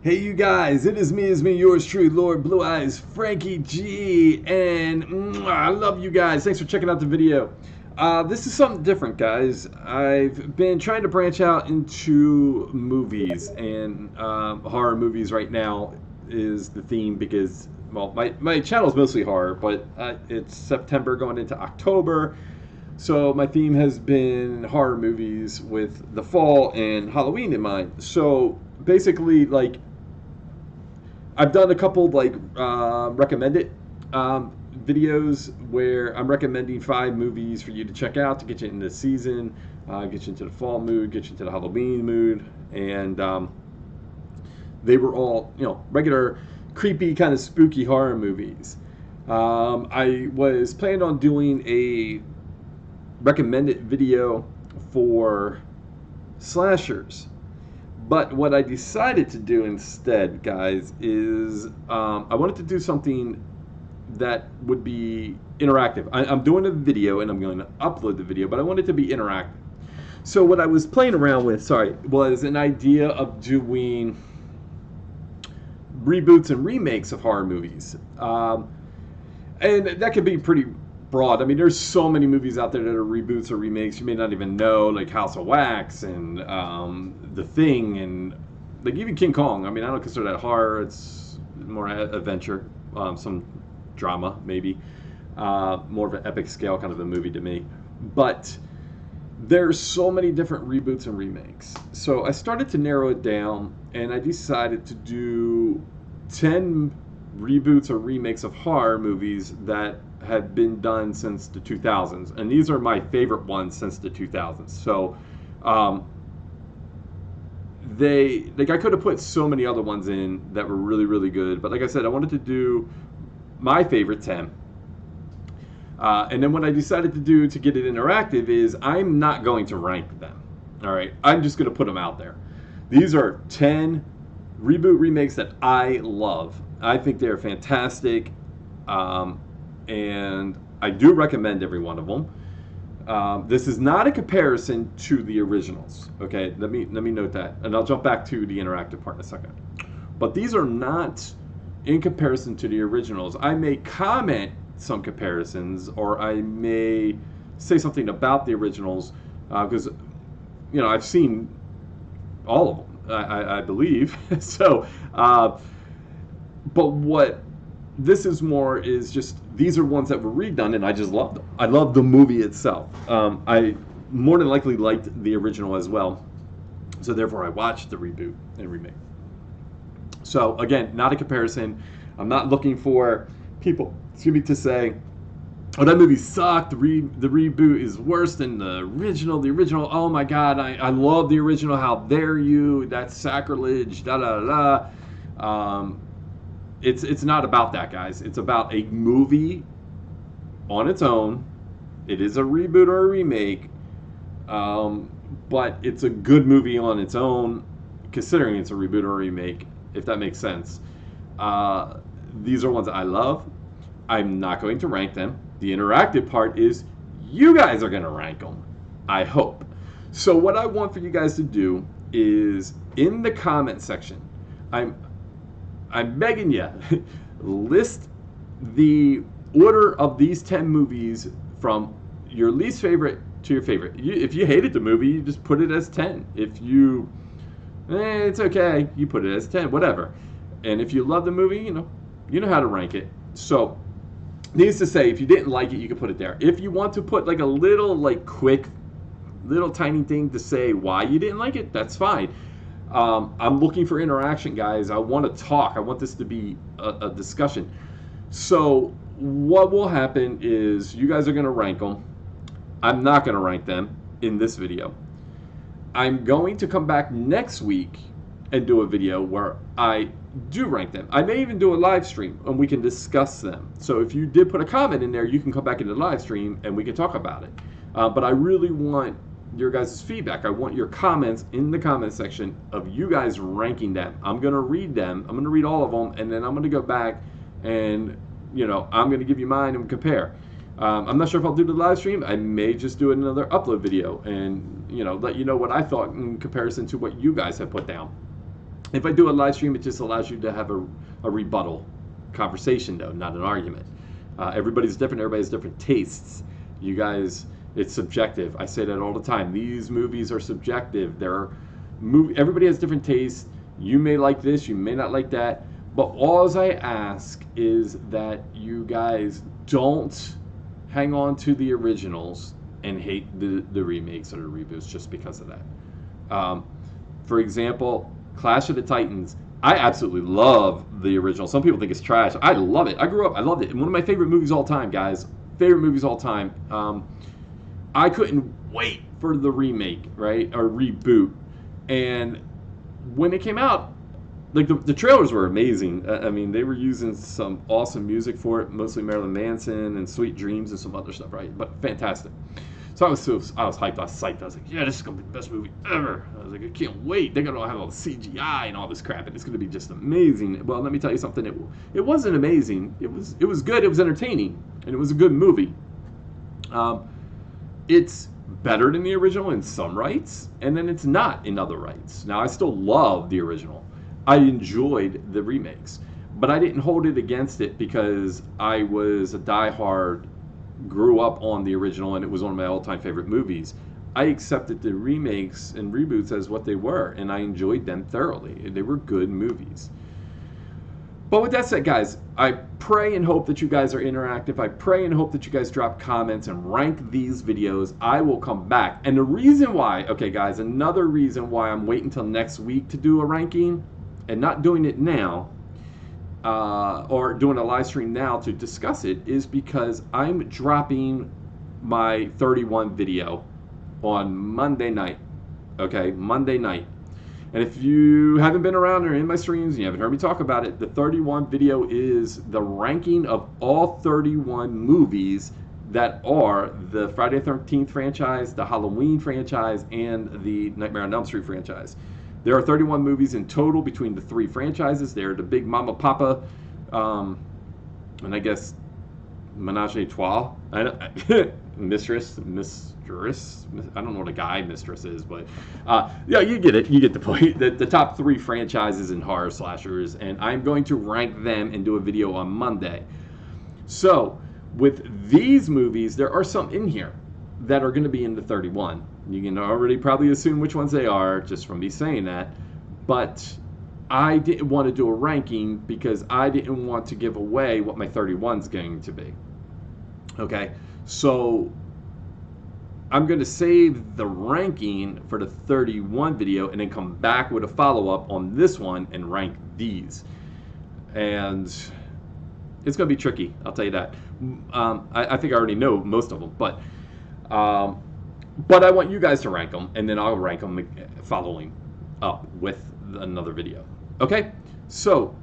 Hey you guys, it is me, yours truly, Lord Blue Eyes, Frankie G, and I love you guys. Thanks for checking out the video. This is something different, guys. I've been trying to branch out into movies, and horror movies right now is the theme because, well, my channel is mostly horror, but it's September going into October, so my theme has been horror movies with the fall and Halloween in mind. So basically, like, I've done a couple like recommended videos where I'm recommending 5 movies for you to check out to get you into the season, get you into the fall mood, get you into the Halloween mood, and they were all regular, creepy, kind of spooky horror movies. I was planning on doing a recommended video for slashers. But what I decided to do instead, guys, is I wanted to do something that would be interactive. I'm doing a video and I'm going to upload the video, but I want it to be interactive. So what I was playing around with, was an idea of doing reboots and remakes of horror movies. And that could be pretty broad. I mean, there's so many movies out there that are reboots or remakes you may not even know, like House of Wax and The Thing, and like even King Kong. I mean, I don't consider that horror. It's more adventure, some drama maybe, more of an epic scale kind of a movie to me. But there's so many different reboots and remakes. So I started to narrow it down, and I decided to do 10 reboots or remakes of horror movies that have been done since the 2000s, and these are my favorite ones since the 2000s. So I could have put so many other ones in that were really, really good, but like I said, I wanted to do my favorite 10. And then what I decided to do to get it interactive is I'm not going to rank them. All right, I'm just going to put them out there. These are 10 reboot remakes that I love. I think they're fantastic. And I do recommend every one of them. This is not a comparison to the originals. Okay, let me note that, and I'll jump back to the interactive part in a second. But these are not in comparison to the originals. I may comment some comparisons, or I may say something about the originals because I've seen all of them. I believe so. But what this is more is just these are ones that were redone, and I just loved them. I love the movie itself. I more than likely liked the original as well, so therefore I watched the reboot and remake. So again, not a comparison. I'm not looking for people, to say, "Oh, that movie sucked. The reboot is worse than the original. The original, oh my God, I love the original. How dare you? That's sacrilege." Da da da. It's not about that, guys. It's about a movie on its own. It is a reboot or a remake, but it's a good movie on its own, considering it's a reboot or a remake, if that makes sense. These are ones I love. I'm not going to rank them. The interactive part is you guys are going to rank them, I hope. So what I want for you guys to do is in the comment section, I'm begging you, list the order of these 10 movies from your least favorite to your favorite. If you hated the movie, you just put it as 10. If you, it's okay, you put it as 10, whatever. And if you love the movie, you know how to rank it. So, needless to say, if you didn't like it, you can put it there. If you want to put like a little, like, quick, little tiny thing to say why you didn't like it, that's fine. I'm looking for interaction, guys. I want to talk. I want this to be a discussion. So what will happen is you guys are going to rank them. I'm not going to rank them in this video. I'm going to come back next week and do a video where I do rank them. I may even do a live stream and we can discuss them. So if you did put a comment in there, you can come back into the live stream and we can talk about it. But I really want your guys' feedback. I want your comments in the comment section of you guys ranking them. I'm going to read them. I'm going to read all of them, and then I'm going to go back and, I'm going to give you mine and compare. I'm not sure if I'll do the live stream. I may just do another upload video and, let you know what I thought in comparison to what you guys have put down. If I do a live stream, it just allows you to have a rebuttal conversation, though, not an argument. Everybody's different. Everybody has different tastes. You guys, it's subjective. I say that all the time. These movies are subjective. Everybody has different tastes. You may like this. You may not like that. But all I ask is that you guys don't hang on to the originals and hate the remakes or the reboots just because of that. For example, Clash of the Titans. I absolutely love the original. Some people think it's trash. I love it. I grew up. I loved it. And one of my favorite movies all time, guys. Favorite movies all time. I couldn't wait for the remake, right? Or reboot. And when it came out, like the trailers were amazing. I mean, they were using some awesome music for it, mostly Marilyn Manson and Sweet Dreams and some other stuff, right? But fantastic. So I was hyped. I was psyched. I was like, yeah, this is gonna be the best movie ever. I was like, I can't wait. They're gonna have all the CGI and all this crap, and it's gonna be just amazing. Well, let me tell you something. It wasn't amazing. It was good. It was entertaining, and it was a good movie. It's better than the original in some rights, and then it's not in other rights. Now, I still love the original. I enjoyed the remakes, but I didn't hold it against it because I was a diehard, grew up on the original, and it was one of my all-time favorite movies. I accepted the remakes and reboots as what they were, and I enjoyed them thoroughly. They were good movies. But with that said, guys, I pray and hope that you guys are interactive. I pray and hope that you guys drop comments and rank these videos. I will come back. And the reason why, okay, guys, another reason why I'm waiting until next week to do a ranking and not doing it now, or doing a live stream now to discuss it, is because I'm dropping my 31 video on Monday night. Okay, Monday night. And if you haven't been around or in my streams and you haven't heard me talk about it, the 31 video is the ranking of all 31 movies that are the Friday the 13th franchise, the Halloween franchise, and the Nightmare on Elm Street franchise. There are 31 movies in total between the three franchises. They're the big mama papa, and I guess menage a trois. Mistress. I don't know what a guy mistress is, but yeah, you get it. You get the point. The top three franchises in horror slashers, and I'm going to rank them and do a video on Monday. So with these movies, there are some in here that are going to be in the 31. You can already probably assume which ones they are just from me saying that, but I didn't want to do a ranking because I didn't want to give away what my 31 is going to be. Okay, so I'm going to save the ranking for the 31 video and then come back with a follow-up on this one and rank these. And it's going to be tricky, I'll tell you that. I think I already know most of them, but I want you guys to rank them, and then I'll rank them following up with another video. Okay? So,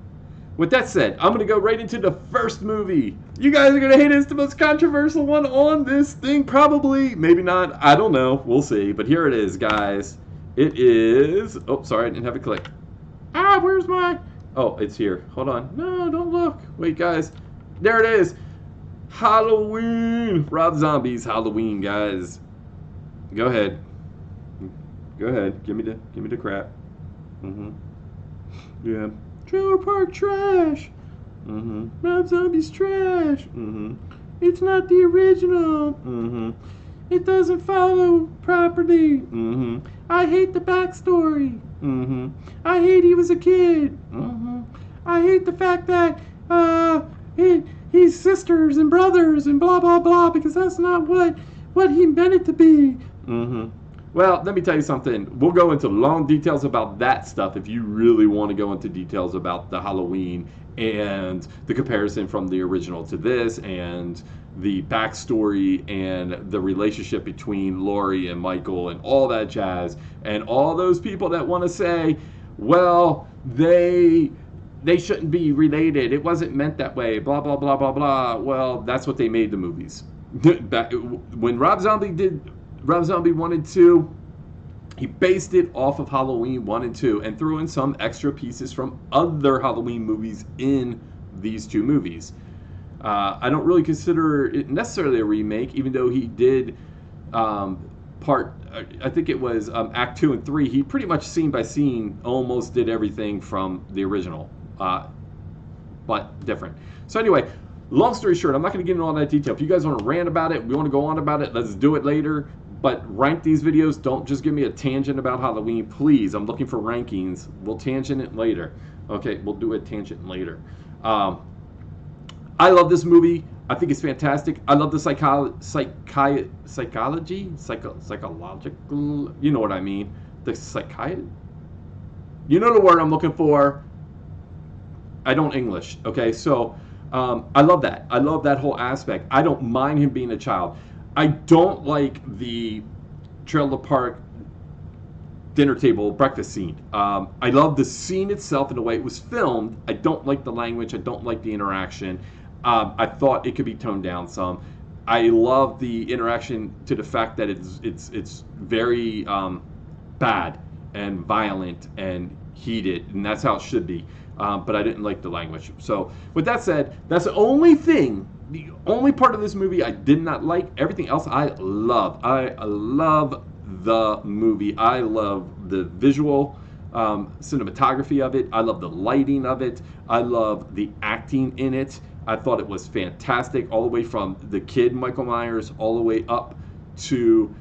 with that said, I'm going to go right into the first movie. You guys are going to hate it. It's the most controversial one on this thing, probably. Maybe not. I don't know. We'll see. But here it is, guys. It is... Oh, sorry. I didn't have it click. Where's my... Oh, it's here. Hold on. No, don't look. Wait, guys. There it is. Halloween. Rob Zombie's Halloween, guys. Go ahead. Go ahead. Give me the crap. Yeah. Trailer Park trash. Rob Zombie's trash. It's not the original. It doesn't follow properly. I hate the backstory. I hate he was a kid. I hate the fact that he's sisters and brothers and blah blah blah, because that's not what he meant it to be. Well, let me tell you something. We'll go into long details about that stuff if you really want to go into details about the Halloween and the comparison from the original to this and the backstory and the relationship between Laurie and Michael and all that jazz, and all those people that want to say, well, they shouldn't be related. It wasn't meant that way. Blah, blah, blah, blah, blah. Well, that's what they made the movies. When Rob Zombie did Rob Zombie 1 and 2, he based it off of Halloween 1 and 2 and threw in some extra pieces from other Halloween movies in these two movies. I don't really consider it necessarily a remake, even though he did part I think it was Act 2 and 3. He pretty much scene by scene almost did everything from the original, but different. So anyway, long story short, I'm not going to get into all that detail. If you guys want to rant about it, we want to go on about it, let's do it later. But rank these videos. Don't just give me a tangent about Halloween, please. I'm looking for rankings. We'll tangent it later. Okay, we'll do a tangent later. I love this movie. I think it's fantastic. I love the psychological, you know what I mean. The psychiatry, you know the word I'm looking for. I don't English, okay? So I love that. I love that whole aspect. I don't mind him being a child. I don't like the trailer park dinner table breakfast scene. I love the scene itself and the way it was filmed. I don't like the language. I don't like the interaction. I thought it could be toned down some. I love the interaction to the fact that it's very bad and violent and heated, and that's how it should be. But I didn't like the language. So with that said, that's the only part of this movie I did not like. Everything else I love. I love the movie. I love the visual cinematography of it. I love the lighting of it. I love the acting in it. I thought it was fantastic, all the way from the kid Michael Myers all the way up to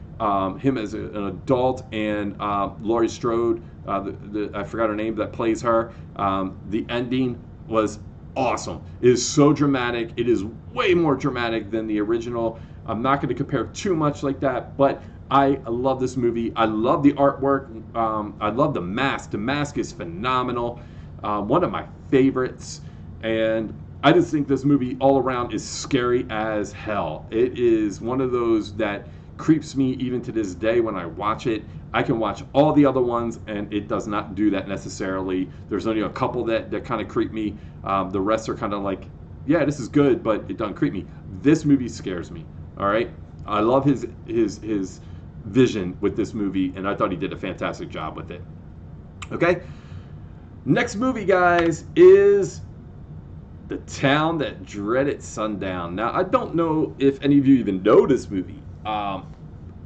him as an adult, and Laurie Strode, I forgot her name, that plays her. The ending was awesome. It is so dramatic. It is way more dramatic than the original. I'm not going to compare too much like that, but I love this movie. I love the artwork. I love the mask. The mask is phenomenal. One of my favorites. And I just think this movie all around is scary as hell. It is one of those that creeps me even to this day when I watch it. I can watch all the other ones and it does not do that necessarily. There's only a couple that kind of creep me. The rest are kind of like, yeah, this is good, but it doesn't creep me. This movie scares me. All right. I love his vision with this movie, and I thought he did a fantastic job with it. Okay. Next movie, guys, is The Town That Dreaded Sundown. Now, I don't know if any of you even know this movie,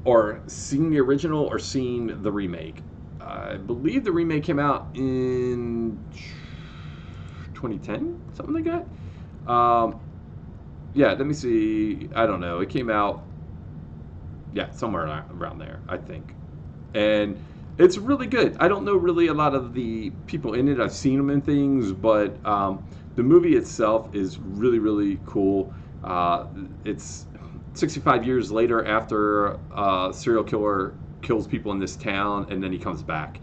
or seen the original or seen the remake. I believe the remake came out in 2010, something like that. Yeah, let me see. I don't know. It came out, yeah, somewhere around there, I think. And it's really good. I don't know really a lot of the people in it. I've seen them in things, but the movie itself is really, really cool. It's 65 years later after a serial killer kills people in this town, and then he comes back.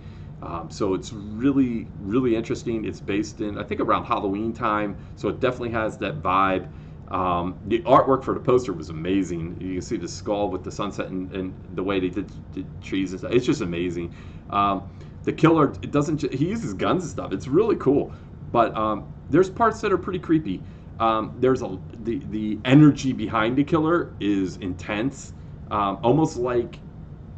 So it's really, really interesting. It's based in, I think, around Halloween time, so it definitely has that vibe. The artwork for the poster was amazing. You can see the skull with the sunset and the way they did trees and stuff. It's just amazing. The killer, he uses guns and stuff. It's really cool. But there's parts that are pretty creepy. The energy behind the killer is intense, almost like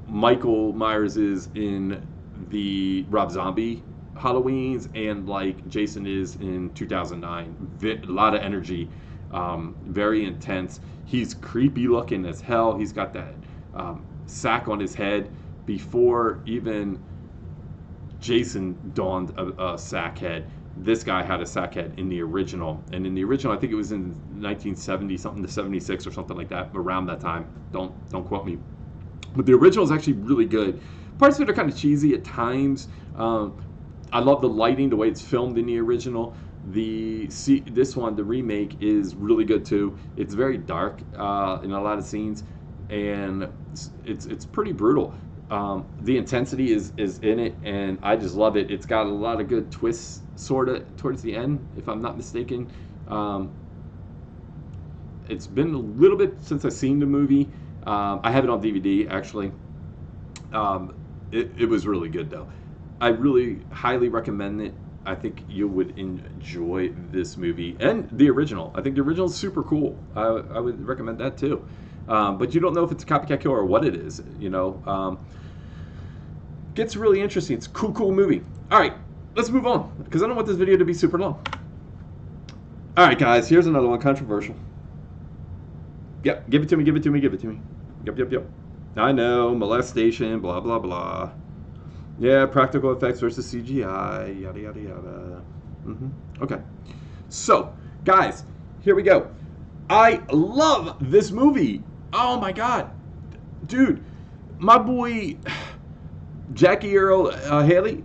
Michael Myers is in the Rob Zombie Halloweens, and like Jason is in 2009. A lot of energy, very intense. He's creepy looking as hell. He's got that sack on his head. Before even Jason donned a sack head, this guy had a sack head in the original. And in the original, I think it was in 1970 something to 76 or something like that, around that time. Don't quote me. But the original is actually really good. Parts of it are kind of cheesy at times. I love the lighting, the way it's filmed in the original. This one, the remake, is really good too. It's very dark in a lot of scenes, and it's pretty brutal. The intensity is in it, and I just love it. It's got a lot of good twists, sort of, towards the end, if I'm not mistaken. It's been a little bit since I've seen the movie. I have it on DVD, actually. It was really good, though. I really highly recommend it. I think you would enjoy this movie and the original. I think the original is super cool. I would recommend that too. But you don't know if it's a copycat killer or what it is. Gets really interesting. It's a cool movie. All right, let's move on, because I don't want this video to be super long. All right, guys, here's another one, controversial. Yep, give it to me. Yep. I know, molestation, blah, blah, blah. Yeah, practical effects versus CGI, yada, yada, yada. Okay. So, guys, here we go. I love this movie. Oh my god. Dude, my boy Jackie Earl Haley,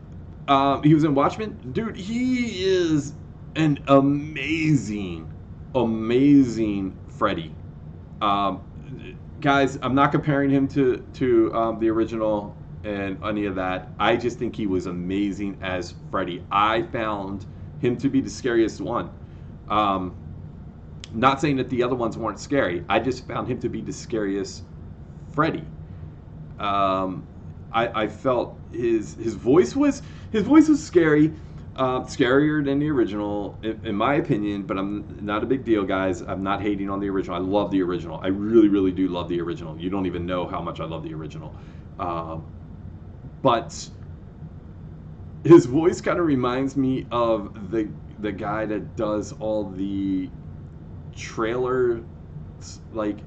he was in Watchmen. Dude, he is an amazing, amazing Freddy. Um, Guys, I'm not comparing him to the original and any of that. I just think he was amazing as Freddy. I found him to be the scariest one. Um, Not saying that the other ones weren't scary. I just found him to be the scariest Freddy. Um, I felt his voice was scary, scarier than the original, in my opinion. But I'm not a big deal, guys. I'm not hating on the original. I love the original. I really, really do love the original. You don't even know how much I love the original. Um, but his voice kind of reminds me of the guy that does all the trailer, like,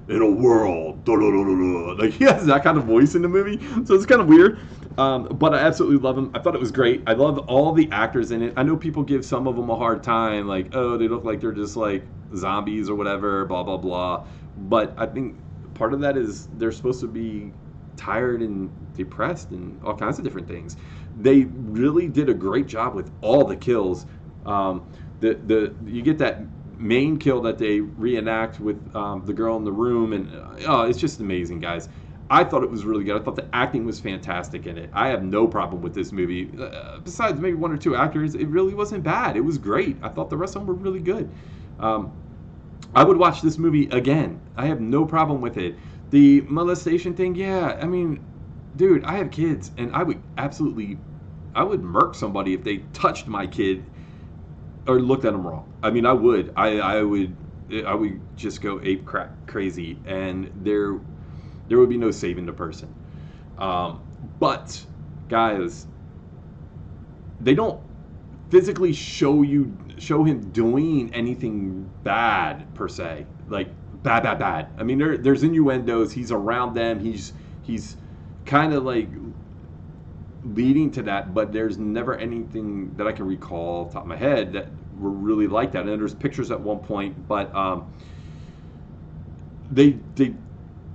in a world, da, da, da, da, da. Like, he has that kind of voice in the movie, so it's kind of weird. But I absolutely love him. I thought it was great. I love all the actors in it. I know people give some of them a hard time, like, oh, they look like they're just like zombies or whatever, blah blah blah. But I think part of that is they're supposed to be tired and depressed and all kinds of different things. They really did a great job with all the kills. The you get that main kill that they reenact with the girl in the room, and oh, it's just amazing, guys. I thought it was really good. I thought the acting was fantastic in it. I have no problem with this movie. Besides maybe one or two actors, it really wasn't bad. It was great. I thought the rest of them were really good. Um, I would watch this movie again. I have no problem with it. The molestation thing, yeah. I mean, dude, I have kids, and I would murk somebody if they touched my kid or looked at them wrong. I mean, I would. I would just go ape crap crazy, and there would be no saving the person. But guys, they don't physically show him doing anything bad per se, like bad. I mean, there's innuendos. He's around them. He's kind of like leading to that, but there's never anything that I can recall off the top of my head that were really like that. And there's pictures at one point, but they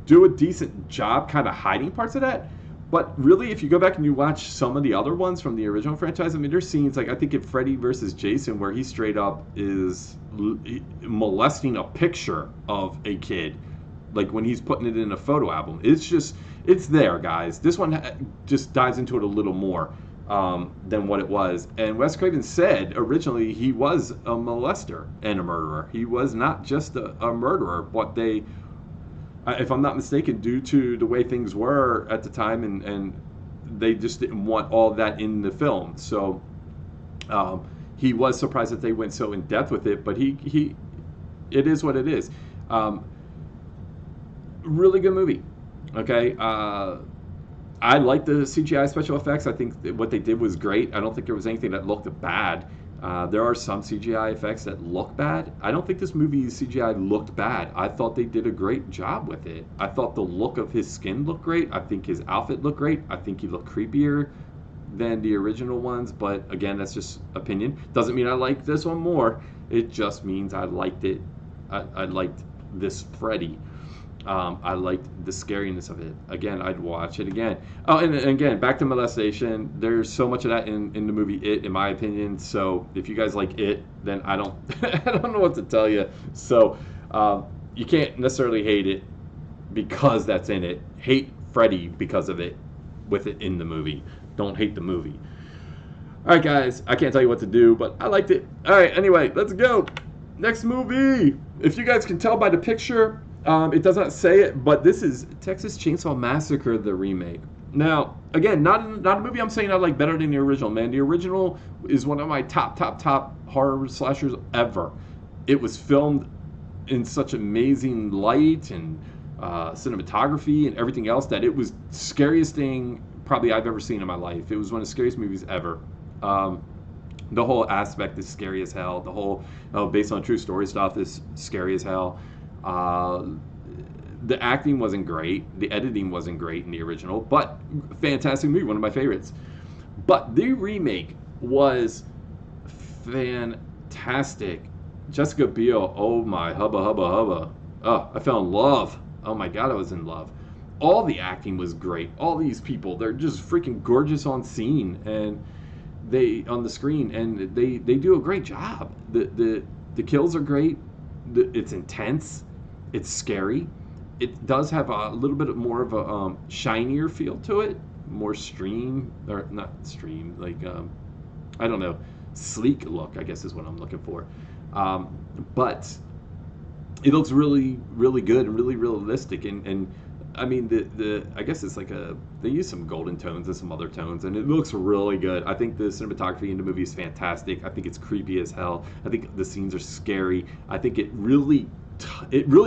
do a decent job kind of hiding parts of that. But really, if you go back and you watch some of the other ones from the original franchise, I mean, there's scenes like I think in Freddy versus Jason where he straight up is molesting a picture of a kid, like when he's putting it in a photo album. It's there, guys. This one just dives into it a little more than what it was. And Wes Craven said originally he was a molester and a murderer. He was not just a murderer, but they, if I'm not mistaken, due to the way things were at the time, and they just didn't want all that in the film. So he was surprised that they went so in depth with it, but he it is what it is. Really good movie. Okay, I like the CGI special effects. I think what they did was great. I don't think there was anything that looked bad. There are some CGI effects that look bad. I don't think this movie's CGI looked bad. I thought they did a great job with it. I thought the look of his skin looked great. I think his outfit looked great. I think he looked creepier than the original ones. But again, that's just opinion. Doesn't mean I like this one more. It just means I liked it. I liked this Freddy. I liked the scariness of it. Again, I'd watch it again. Oh, and again, back to molestation. There's so much of that in the movie It, in my opinion. So if you guys like It, then I don't I don't know what to tell you. So you can't necessarily hate it because that's in it. Hate Freddy because of it, with it in the movie. Don't hate the movie. All right, guys. I can't tell you what to do, but I liked it. All right. Anyway, let's go. Next movie. If you guys can tell by the picture. It does not say it, but this is Texas Chainsaw Massacre, the remake. Now, again, not a movie I'm saying I like better than the original, man. The original is one of my top horror slashers ever. It was filmed in such amazing light and cinematography and everything else that it was the scariest thing probably I've ever seen in my life. It was one of the scariest movies ever. The whole aspect is scary as hell. The whole based on true story stuff is scary as hell. The acting wasn't great, the editing wasn't great in the original, but fantastic movie, one of my favorites. But the remake was fantastic. Jessica Biel, oh my hubba hubba hubba. Oh, I fell in love. Oh my god, I was in love. All the acting was great. All these people, they're just freaking gorgeous on scene and they on the screen, and they do a great job. The kills are great. It's intense. It's scary. It does have a little bit more of a shinier feel to it, more stream or not stream, like I don't know, sleek look, I guess is what I'm looking for. But it looks really, really good and really realistic. And I mean, the I guess it's like they use some golden tones and some other tones, and it looks really good. I think the cinematography in the movie is fantastic. I think it's creepy as hell. I think the scenes are scary. I think it really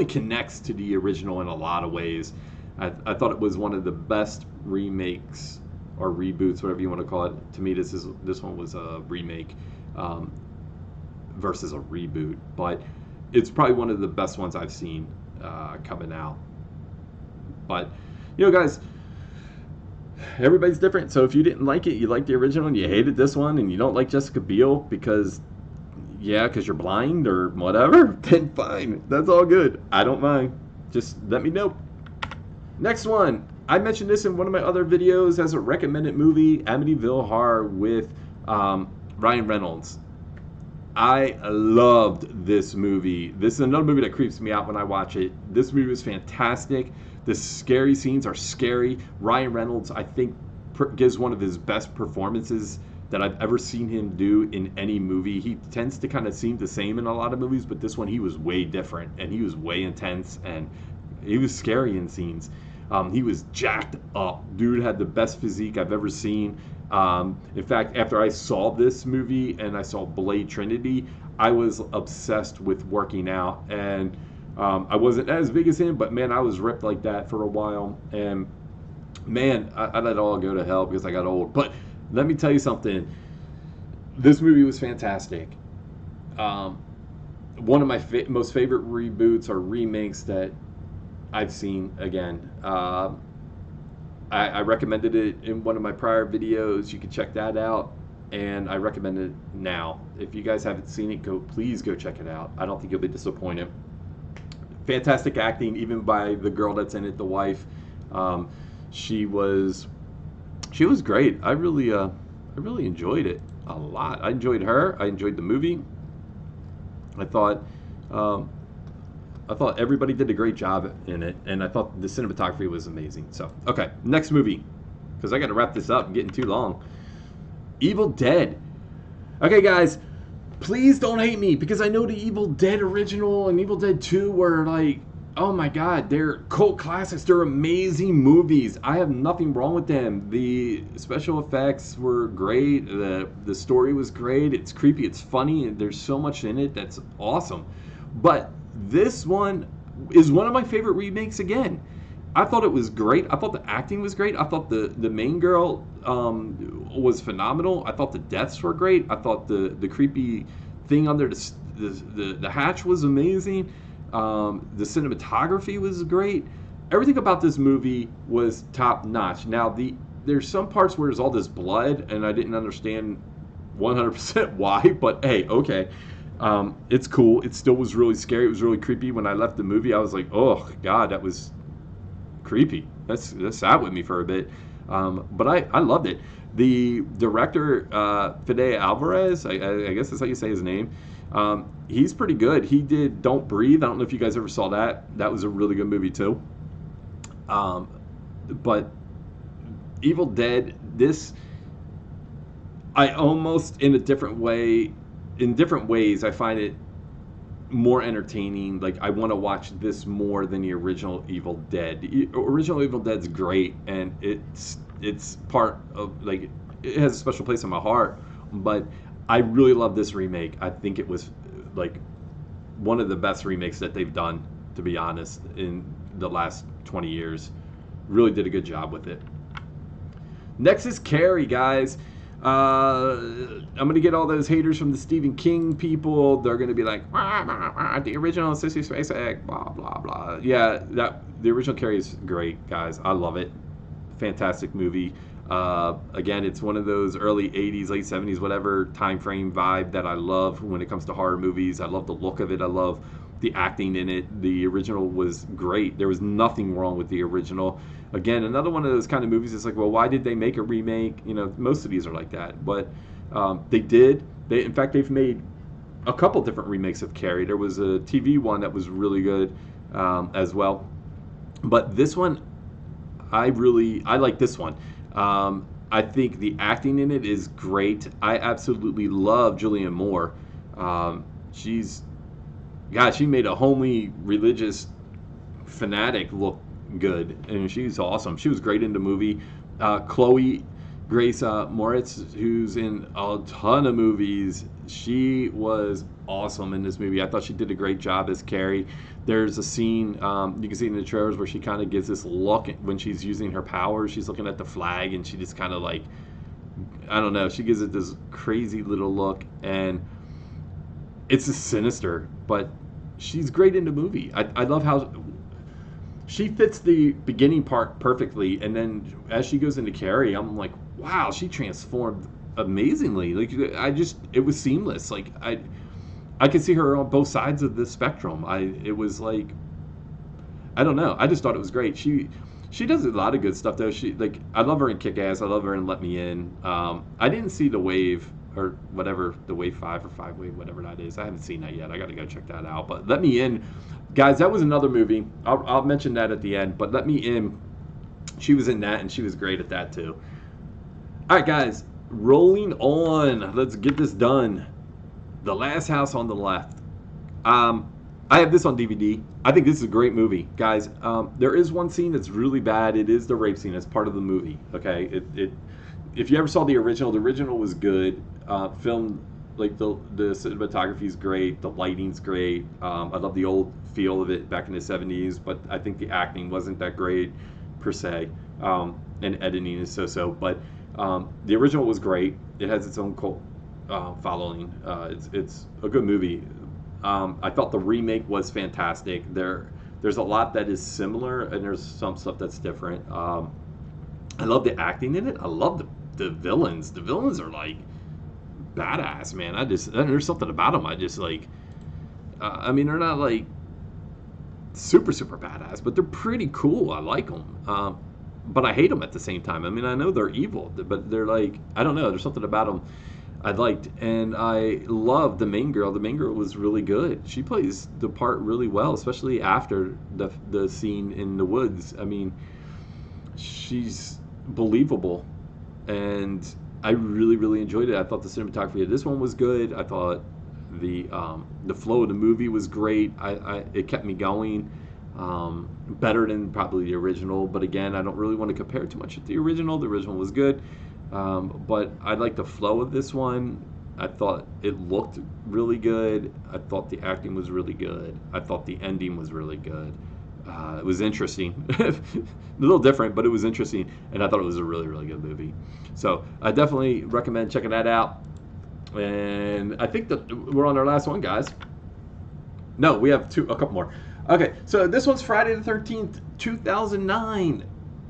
connects to the original in a lot of ways. I thought it was one of the best remakes or reboots, whatever you want to call it. To me, this one was a remake versus a reboot, but it's probably one of the best ones I've seen coming out. But guys, everybody's different. So if you didn't like it, you liked the original, and you hated this one, and you don't like Jessica Biel because you're blind or whatever, then fine. That's all good. I don't mind. Just let me know. Next one. I mentioned this in one of my other videos as a recommended movie, Amityville Horror with Ryan Reynolds. I loved this movie. This is another movie that creeps me out when I watch it. This movie was fantastic. The scary scenes are scary. Ryan Reynolds, I think, gives one of his best performances that I've ever seen him do in any movie. He tends to kind of seem the same in a lot of movies, but this one he was way different, and he was way intense, and he was scary in scenes. He was jacked up. Dude had the best physique I've ever seen. In fact, after I saw this movie and I saw Blade Trinity, I was obsessed with working out, and I wasn't as big as him, but man, I was ripped like that for a while, and man, I let it all go to hell because I got old. But let me tell you something. This movie was fantastic. One of my most favorite reboots or remakes that I've seen. Again, I recommended it in one of my prior videos. You can check that out, and I recommend it now. If you guys haven't seen it, please go check it out. I don't think you'll be disappointed. Fantastic acting, even by the girl that's in it, the wife. She was great. I really enjoyed it a lot. I enjoyed her. I enjoyed the movie. I thought everybody did a great job in it, and I thought the cinematography was amazing. So, okay, next movie, because I got to wrap this up. I'm getting too long. Evil Dead. Okay, guys, please don't hate me, because I know the Evil Dead original and Evil Dead 2 were like, oh my god, they're cult classics. They're amazing movies. I have nothing wrong with them. The special effects were great. The story was great. It's creepy. It's funny. And there's so much in it that's awesome. But this one is one of my favorite remakes again. I thought it was great. I thought the acting was great. I thought the main girl was phenomenal. I thought the deaths were great. I thought the creepy thing under the hatch was amazing. The cinematography was great. Everything about this movie was top notch. Now there's some parts where there's all this blood, and I didn't understand 100% why, but hey, okay. It's cool. It still was really scary. It was really creepy. When I left the movie, I was like, oh god, that was creepy. That sat with me for a bit. But I loved it. The director, Fede Alvarez, I guess that's how you say his name. He's pretty good. He did Don't Breathe. I don't know if you guys ever saw that. That was a really good movie too. But Evil Dead, I almost in different ways, I find it more entertaining. Like, I want to watch this more than the original Evil Dead. The original Evil Dead's great, and it's part of, like, it has a special place in my heart. But I really love this remake. I think it was like one of the best remakes that they've done, to be honest, in the last 20 years. Really did a good job with it. Next is Carrie, guys. I'm gonna get all those haters from the Stephen King people. They're gonna be like, the original Sissy Spacek, blah blah blah. Yeah, that the original Carrie is great, guys. I love it. Fantastic movie. Again, it's one of those early 80s, late 70s, whatever time frame vibe that I love when it comes to horror movies. I love the look of it. I love the acting in it. The original was great. There was nothing wrong with the original. Again, another one of those kind of movies. It's like, well, why did they make a remake? You know, most of these are like that, but they did. In fact, they've made a couple different remakes of Carrie. There was a TV one that was really good as well, but this one, I like this one. I think the acting in it is great. I absolutely love Julianne Moore. She's, God, she made a homely religious fanatic look good, and she's awesome. She was great in the movie. Chloe Grace Moritz, who's in a ton of movies, she was awesome in this movie. I thought she did a great job as Carrie. There's a scene you can see in the trailers where she kind of gives this look when she's using her powers. She's looking at the flag, and she just kind of like, I don't know, she gives it this crazy little look, and it's just sinister, but she's great in the movie. I love how she fits the beginning part perfectly, and then as she goes into Carrie, I'm like, wow, she transformed amazingly. Like, it was seamless. Like, I could see her on both sides of the spectrum. It was like, I don't know. I just thought it was great. She does a lot of good stuff though. I love her in Kick-Ass. I love her in Let Me In. I didn't see The Wave or whatever, The Wave 5 or 5 Wave, whatever that is. I haven't seen that yet. I got to go check that out. But Let Me In, guys, that was another movie. I'll mention that at the end. But Let Me In, she was in that, and she was great at that too. All right, guys, rolling on. Let's get this done. The Last House on the Left. I have this on DVD. I think this is a great movie, guys. There is one scene that's really bad. It is the rape scene. It's part of the movie. Okay, if you ever saw the original was good. Filmed, like, the cinematography is great. The lighting's great. I love the old feel of it back in the 70s, but I think the acting wasn't that great per se, and editing is so. But the original was great. It has its own cult following. It's a good movie. I thought the remake was fantastic. There's a lot that is similar, and there's some stuff that's different. I love the acting in it. I love the villains. The villains are like badass, man. There's something about them. I just like. I mean, they're not like super badass, but they're pretty cool. I like them. But I hate them at the same time. I mean, I know they're evil, but they're like, I don't know. There's something about them I liked, and I loved the main girl. The main girl was really good. She plays the part really well, especially after the scene in the woods. I mean, she's believable, and I really enjoyed it. I thought the cinematography of this one was good. I thought the flow of the movie was great. It kept me going. Better than probably the original, but again, I don't really want to compare too much with the original. The original was good. But I like the flow of this one. I thought it looked really good. I thought the acting was really good. I thought the ending was really good. It was interesting. A little different, but it was interesting. And I thought it was a really good movie. So I definitely recommend checking that out. And I think that we're on our last one, guys. No, we have a couple more. Okay, so this one's Friday the 13th, 2009.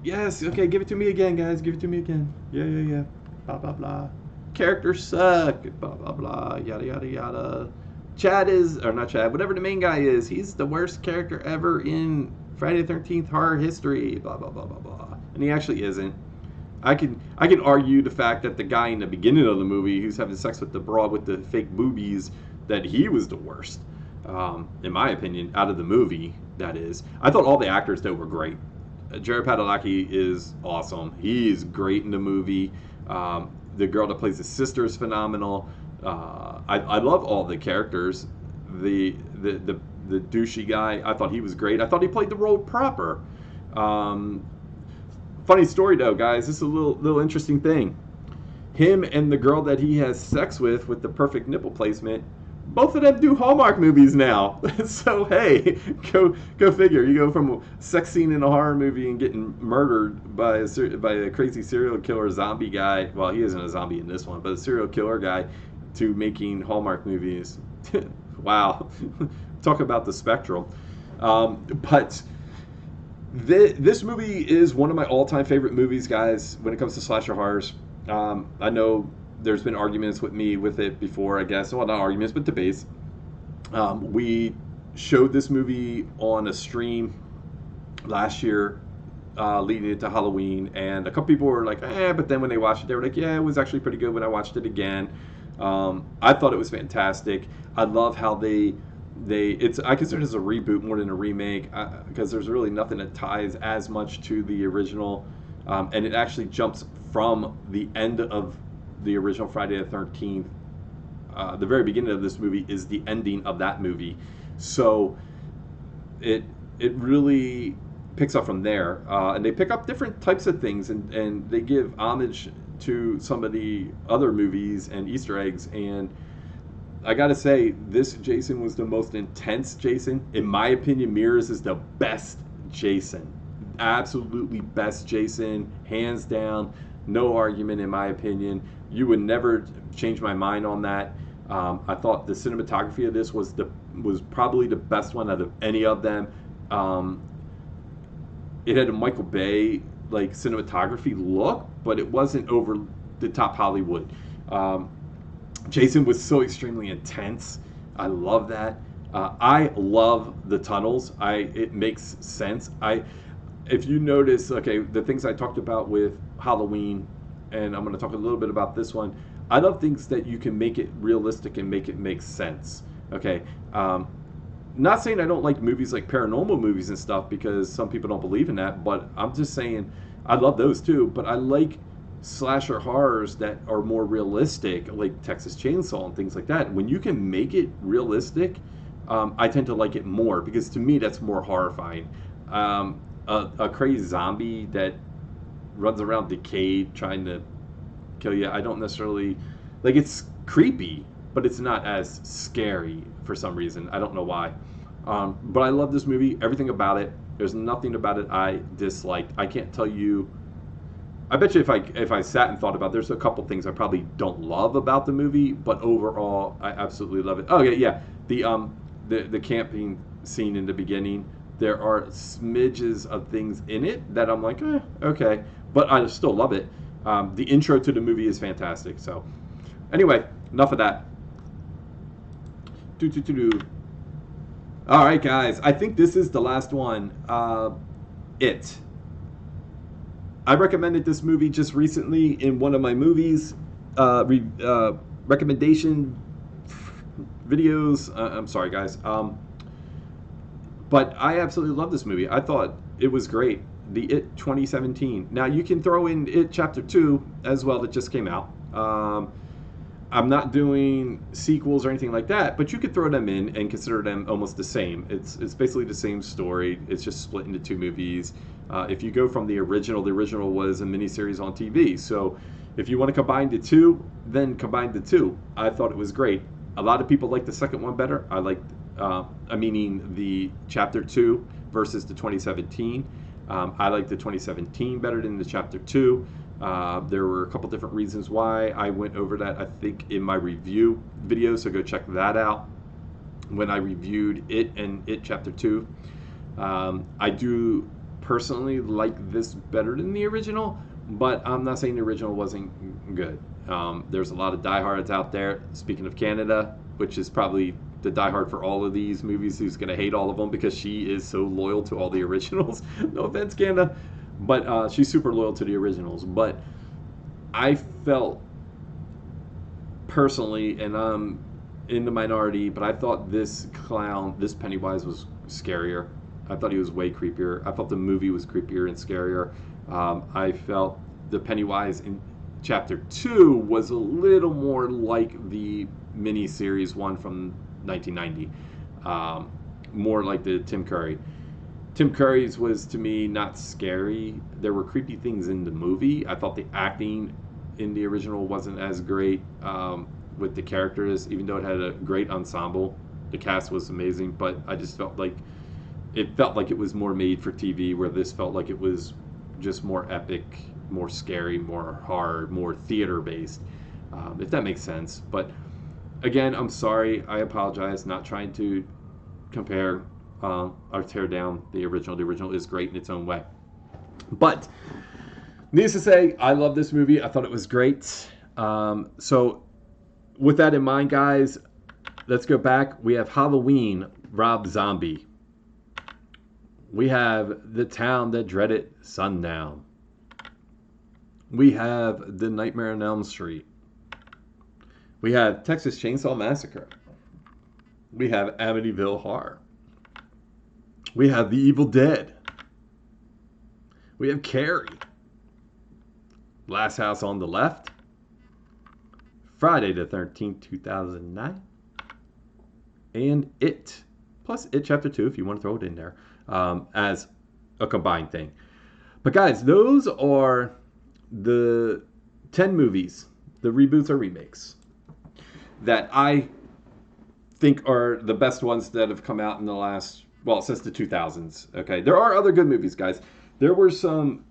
Yes, okay, give it to me again, guys. Give it to me again. Yeah. Blah. Characters suck. Blah. Yada. Chad is, or not Chad, whatever the main guy is, he's the worst character ever in Friday the 13th horror history. Blah. And he actually isn't. I can argue the fact that the guy in the beginning of the movie who's having sex with the broad with the fake boobies, that he was the worst. In my opinion, out of the movie, that is. I thought all the actors, though, were great. Jared Padalecki is awesome. He is great in the movie. The girl that plays his sister is phenomenal. I love all the characters. The douchey guy, I thought he was great. I thought he played the role proper. Funny story, though, guys. This is a little interesting thing. Him and the girl that he has sex with the perfect nipple placement, both of them do Hallmark movies now. So hey, go figure. You go from a sex scene in a horror movie and getting murdered by a crazy serial killer zombie guy. Well, he isn't a zombie in this one, but a serial killer guy, to making Hallmark movies. Wow, talk about the spectrum. But this movie is one of my all-time favorite movies, guys. When it comes to slasher horrors, I know there's been arguments with me with it before, I guess. Well, not arguments, but debates. We showed this movie on a stream last year, leading into Halloween, and a couple people were like, but then when they watched it, they were like, yeah, it was actually pretty good when I watched it again. I thought it was fantastic. I love how I consider it as a reboot more than a remake, because there's really nothing that ties as much to the original, and it actually jumps from the end of the original Friday the 13th. The very beginning of this movie is the ending of that movie, so it really picks up from there, and they pick up different types of things, and they give homage to some of the other movies and Easter eggs. And I gotta say, this Jason was the most intense Jason. In my opinion, Mears is the best Jason. Absolutely best Jason, hands down. No argument, in my opinion. You would never change my mind on that. I thought the cinematography of this was probably the best one out of any of them. It had a Michael Bay like cinematography look, but it wasn't over the top Hollywood. Jason was so extremely intense. I love that. I love the tunnels. It makes sense. If you notice, okay, the things I talked about with Halloween, and I'm going to talk a little bit about this one. I love things that you can make it realistic and make it make sense. Okay, not saying I don't like movies like paranormal movies and stuff, because some people don't believe in that, but I'm just saying I love those too. But I like slasher horrors that are more realistic, like Texas Chainsaw and things like that. When you can make it realistic, I tend to like it more, because to me that's more horrifying. A crazy zombie that runs around decayed trying to kill you, I don't necessarily like. It's creepy, but it's not as scary for some reason. I don't know why. But I love this movie, everything about it. There's nothing about it I disliked. I can't tell you. I bet you if I sat and thought about it, there's a couple things I probably don't love about the movie, but overall I absolutely love it. Oh yeah. The camping scene in the beginning, there are smidges of things in it that I'm like, okay, but I still love it. The intro to the movie is fantastic. So anyway, enough of that. All right, guys, I think this is the last one. It. I recommended this movie just recently in one of my movies recommendation videos. I'm sorry, guys. But I absolutely love this movie. I thought it was great. The It 2017. Now, you can throw in It Chapter 2 as well that just came out. I'm not doing sequels or anything like that, but you could throw them in and consider them almost the same. It's basically the same story. It's just split into two movies. If you go from the original was a miniseries on TV. So if you want to combine the two, then combine the two. I thought it was great. A lot of people like the second one better. I liked, meaning the Chapter 2 versus the 2017. I like the 2017 better than the Chapter 2. There were a couple different reasons why. I went over that, I think, in my review video, so go check that out when I reviewed It and It Chapter 2. I do personally like this better than the original, but I'm not saying the original wasn't good. There's a lot of diehards out there, speaking of Canada, which is probably the diehard for all of these movies, who's going to hate all of them because she is so loyal to all the originals. No offense, Canada. But she's super loyal to the originals. But I felt personally, and I'm in the minority, but I thought this Pennywise was scarier. I thought he was way creepier. I felt the movie was creepier and scarier. I felt the Pennywise in Chapter 2 was a little more like the mini-series one from 1990. More like the Tim Curry. Tim Curry's was, to me, not scary. There were creepy things in the movie. I thought the acting in the original wasn't as great. with the characters, even though it had a great ensemble. The cast was amazing, but I just felt like it was more made for TV, where this felt like it was just more epic, more scary, more horror, more theater based, if that makes sense. But again, I'm sorry. I apologize. Not trying to compare or tear down the original. The original is great in its own way. But needless to say, I love this movie. I thought it was great. So with that in mind, guys, let's go back. We have Halloween, Rob Zombie. We have The Town That Dreaded Sundown. We have The Nightmare on Elm Street. We have Texas Chainsaw Massacre. We have Amityville Horror. We have The Evil Dead. We have Carrie. Last House on the Left. Friday the 13th, 2009. And It. Plus It Chapter 2, if you want to throw it in there, as a combined thing. But guys, those are the 10 movies, the reboots or remakes, that I think are the best ones that have come out in the last, well, since the 2000s. Okay, there are other good movies, guys. There were some,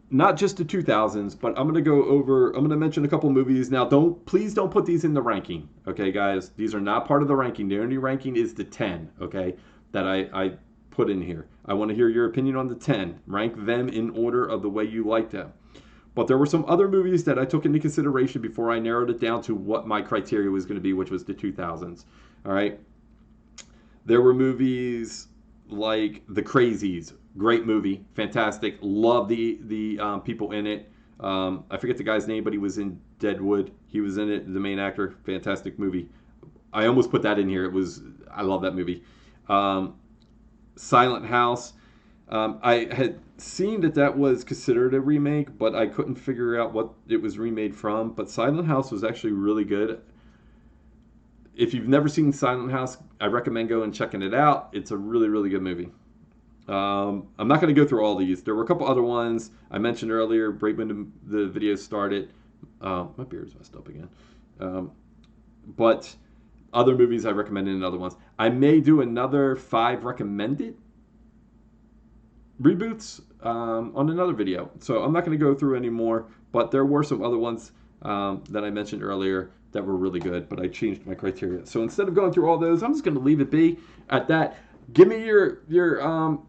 not just the 2000s, but I'm going to mention a couple movies. Now, please don't put these in the ranking, okay, guys? These are not part of the ranking. The only ranking is the 10, okay, that I put in here. I want to hear your opinion on the 10. Rank them in order of the way you like them. But there were some other movies that I took into consideration before I narrowed it down to what my criteria was going to be, which was the 2000s. All right. There were movies like The Crazies. Great movie. Fantastic. Love the people in it. I forget the guy's name, but he was in Deadwood. He was in it, the main actor. Fantastic movie. I almost put that in here. I love that movie. Silent House. I had seen that was considered a remake, but I couldn't figure out what it was remade from. But Silent House was actually really good. If you've never seen Silent House, I recommend going and checking it out. It's a really, really good movie. I'm not going to go through all these. There were a couple other ones I mentioned earlier, right when the video started. My beard's messed up again. But other movies I recommended and other ones. I may do another 5 recommended reboots on another video. So I'm not going to go through any more, but there were some other ones that I mentioned earlier that were really good, but I changed my criteria. So instead of going through all those, I'm just going to leave it be at that. Give me your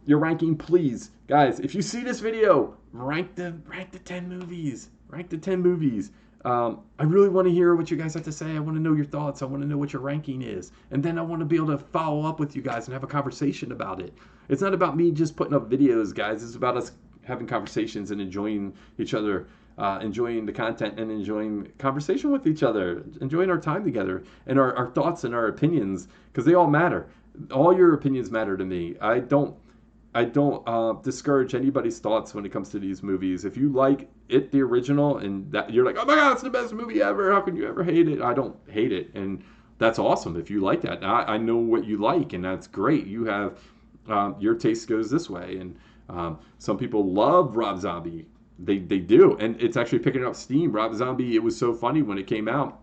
ranking, please. Guys, if you see this video, rank the 10 movies. Rank the 10 movies. I really want to hear what you guys have to say. I want to know your thoughts. I want to know what your ranking is. And then I want to be able to follow up with you guys and have a conversation about it. It's not about me just putting up videos, guys. It's about us having conversations and enjoying each other, enjoying the content and enjoying conversation with each other, enjoying our time together and our thoughts and our opinions, because they all matter. All your opinions matter to me. I don't discourage anybody's thoughts when it comes to these movies. If you like it, the original, and that you're like, oh my God, it's the best movie ever. How can you ever hate it? I don't hate it, and that's awesome if you like that. I know what you like, and that's great. You have your taste goes this way, and some people love Rob Zombie. They do, and it's actually picking up steam. Rob Zombie, it was so funny when it came out.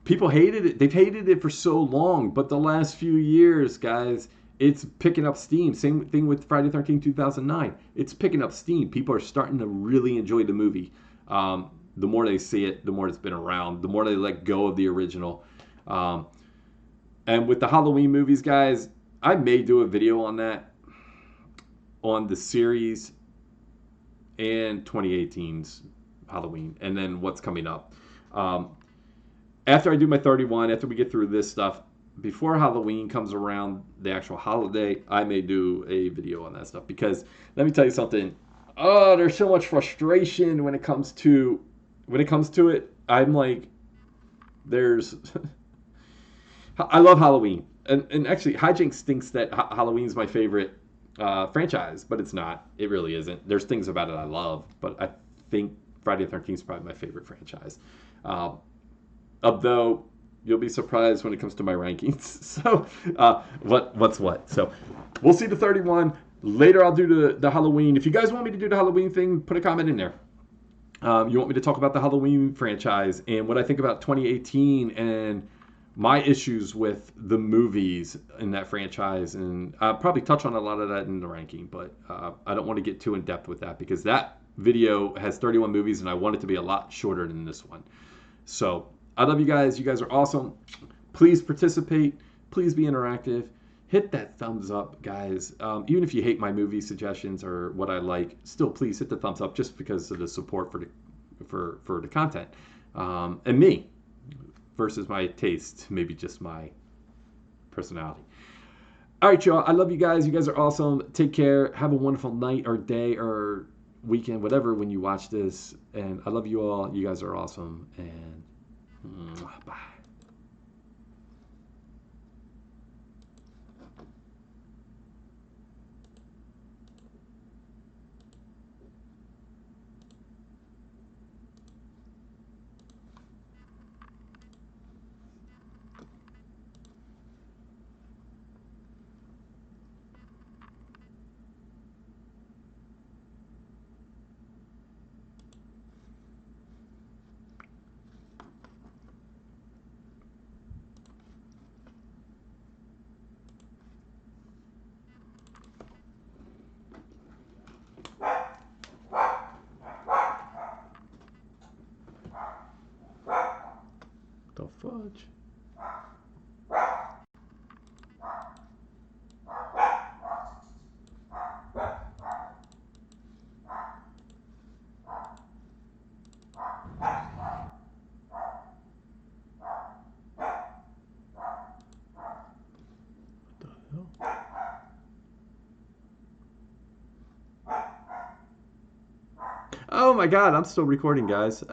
People hated it. They've hated it for so long, but the last few years, guys, it's picking up steam. Same thing with Friday the 13th, 2009. It's picking up steam. People are starting to really enjoy the movie. The more they see it, the more it's been around, the more they let go of the original. And with the Halloween movies, guys, I may do a video on that, on the series and 2018's Halloween, and then what's coming up. After I do my 31, after we get through this stuff, before Halloween comes around, the actual holiday, I may do a video on that stuff. Because let me tell you something. Oh, there's so much frustration when it comes to it. I'm like, I love Halloween. And actually, Hijinks thinks that Halloween's my favorite franchise, but it's not. It really isn't. There's things about it I love, but I think Friday the 13th is probably my favorite franchise. Although you'll be surprised when it comes to my rankings. So what's what? So we'll see the 31. Later I'll do the Halloween. If you guys want me to do the Halloween thing, put a comment in there. You want me to talk about the Halloween franchise and what I think about 2018 and my issues with the movies in that franchise, and I'll probably touch on a lot of that in the ranking, but I don't want to get too in depth with that because that video has 31 movies and I want it to be a lot shorter than this one. So I love you guys. You guys are awesome. Please participate. Please be interactive. Hit that thumbs up, guys. Even if you hate my movie suggestions or what I like, still please hit the thumbs up just because of the support for the content and me versus my taste, maybe just my personality. All right, y'all. I love you guys. You guys are awesome. Take care. Have a wonderful night or day or weekend, whatever, when you watch this. And I love you all. You guys are awesome. And bye. The fudge. What the hell? Oh my god, I'm still recording, guys.